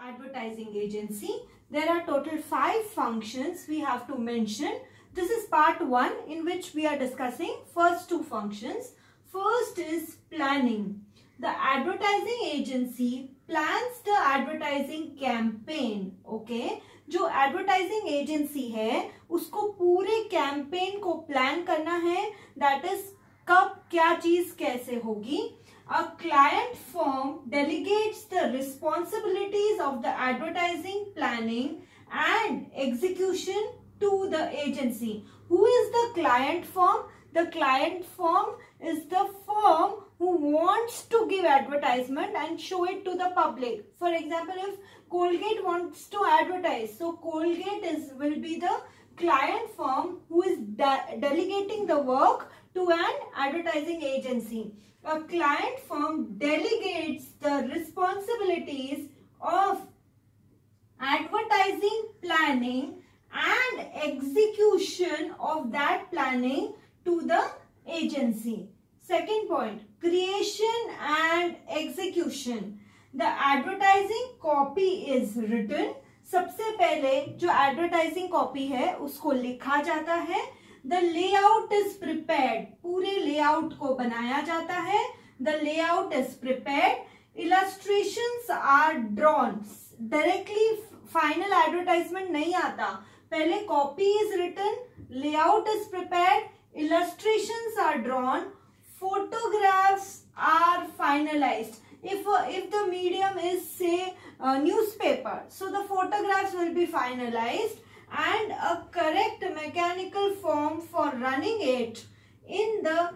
advertising agency. There are total 5 functions we have to mention. This is part 1 in which we are discussing first 2 functions. First is planning. The advertising agency plans the advertising campaign. Okay, जो advertising agency है उसको पूरे campaign को plan करना है. That is कब क्या चीज कैसे होगी. A client firm delegates the responsibilities of the advertising planning and execution to the agency. Who is the client firm? The client firm is the firm who wants to give advertisement and show it to the public. For example, if Colgate wants to advertise, so Colgate will be the client firm who is delegating the work to an advertising agency. A client firm delegates the responsibilities of advertising planning and execution of that planning to the agency. Second point, creation and execution. The advertising copy is written. सबसे पहले जो advertising copy है उसको लिखा जाता है. The layout is prepared. पूरे layout को बनाया जाता है. The layout is prepared. Illustrations are drawn. Directly final advertisement नहीं आता. पहले copy is written, layout is prepared, illustrations are drawn, photographs are finalized. If the medium is say newspaper, so the photographs will be finalized and a correct mechanical form for running it in the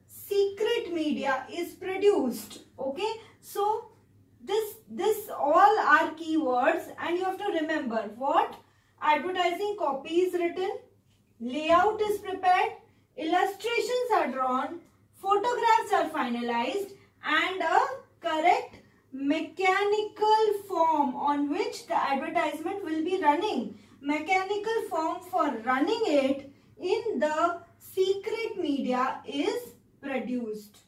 secret media is produced. Okay, so this all are keywords and you have to remember what advertising copy is written, layout is prepared, illustrations are drawn, photographs are finalized and a correct mechanical form on which the advertisement will be running. Mechanical form for running it in the secret media is produced.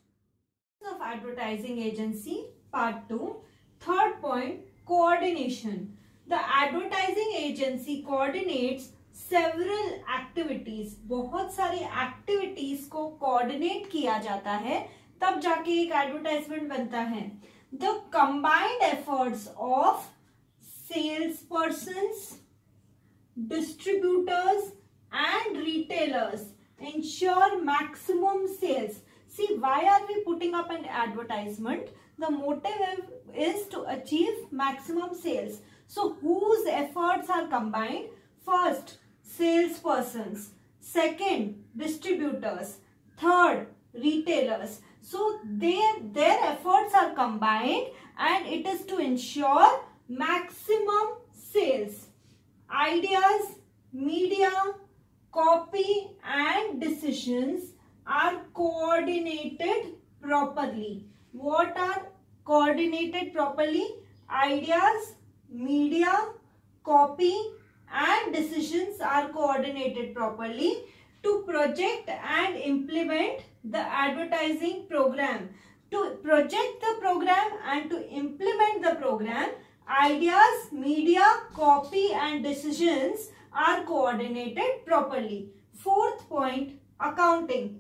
Of advertising agency, part 2. Third point, coordination. The advertising agency coordinates several activities. बहुत सारे activities को coordinate किया जाता है तब जाके एक advertisement बनता है. The combined efforts of salespersons, distributors and retailers ensure maximum sales. See, why are we putting up an advertisement? The motive is to achieve maximum sales. So, whose efforts are combined? First, salespersons. Second, distributors. Third, retailers. So, their efforts are combined and it is to ensure maximum sales. Ideas, media, copy and decisions are coordinated properly. What are coordinated properly? Ideas, media, copy and decisions are coordinated properly to project and implement the advertising program. To project the program and to implement the program, ideas, media, copy and decisions are coordinated properly. Fourth point, accounting.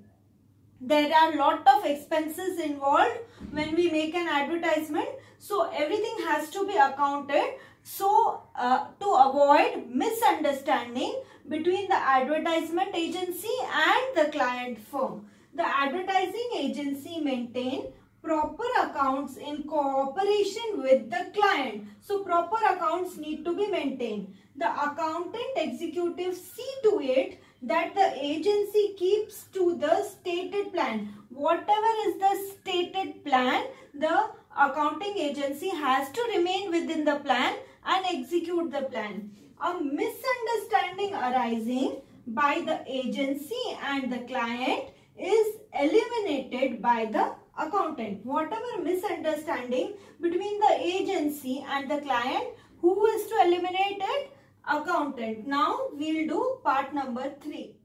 There are a lot of expenses involved when we make an advertisement. So, everything has to be accounted. So, to avoid misunderstanding between the advertisement agency and the client firm, the advertising agency maintain proper accounts in cooperation with the client. So, proper accounts need to be maintained. The accountant executives see to it that the agency keeps to the stated plan. Whatever is the stated plan, the accounting agency has to remain within the plan and execute the plan. A misunderstanding arising by the agency and the client is eliminated by the accountant. Whatever misunderstanding between the agency and the client, who is to eliminate it? Accountant. Now we'll do part number 3.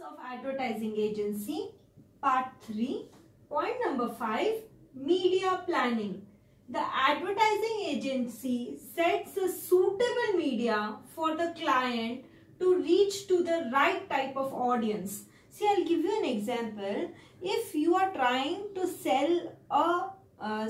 Of advertising agency, part 3. Point number 5, media planning. the advertising agency sets a suitable media for the client to reach to the right type of audience. See, I'll give you an example. If you are trying to sell a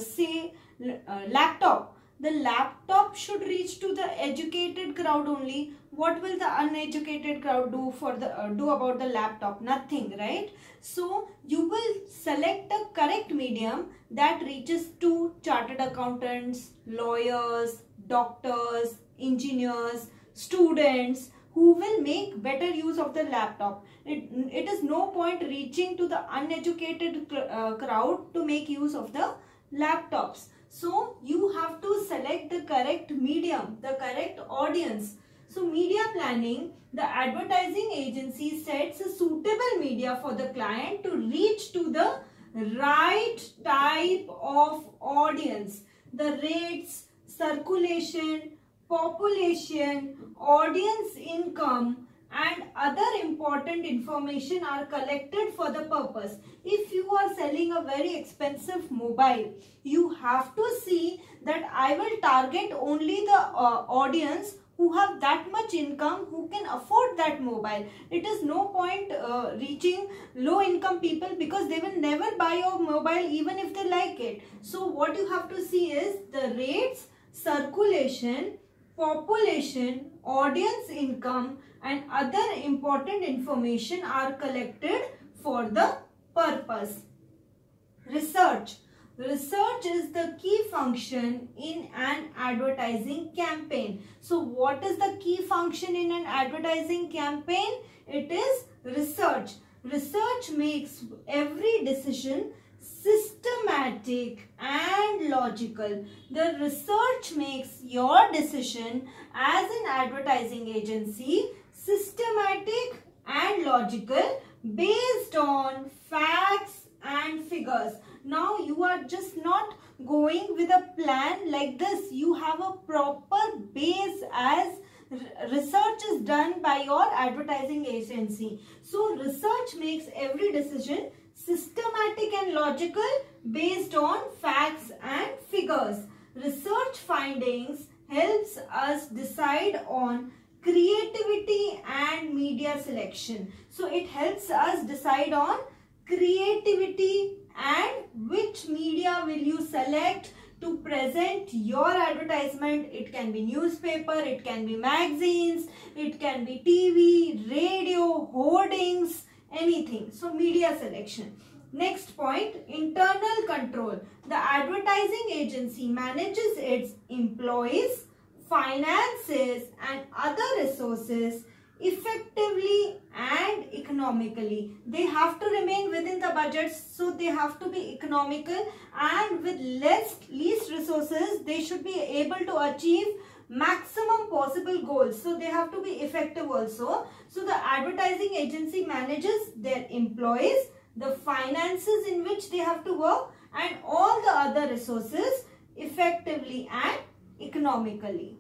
laptop, the laptop should reach to the educated crowd only. What will the uneducated crowd do about the laptop? Nothing, right? So you will select a correct medium that reaches to chartered accountants, lawyers, doctors, engineers, students, who will make better use of the laptop. It is no point reaching to the uneducated crowd to make use of the laptops. So you have to select the correct medium, the correct audience. So media planning, the advertising agency sets a suitable media for the client to reach to the right type of audience. The rates, circulation, population, audience income and other important information are collected for the purpose. If you are selling a very expensive mobile, you have to see that I will target only the audience who have that much income, who can afford that mobile. It is no point reaching low income people, because they will never buy your mobile even if they like it. So what you have to see is the rates, circulation, population, audience income and other important information are collected for the purpose. Research. Research is the key function in an advertising campaign. So what is the key function in an advertising campaign? It is research. Research makes every decision systematic and logical. The research makes your decision as an advertising agency systematic and logical, based on facts and figures. Now you are just not going with a plan like this. You have a proper base, as research is done by your advertising agency. So research makes every decision systematic and logical, based on facts and figures. Research findings helps us decide on creativity and media selection. So it helps us decide on creativity and which media will you select to present your advertisement. It can be newspaper, it can be magazines, it can be TV, radio, hoardings, anything. So media selection. Next point, internal control. The advertising agency manages its employees, finances and other resources effectively and economically. They have to remain within the budgets, so they have to be economical, and with least resources they should be able to achieve maximum possible goals. So they have to be effective also. So the advertising agency manages their employees, the finances in which they have to work and all the other resources effectively and economically.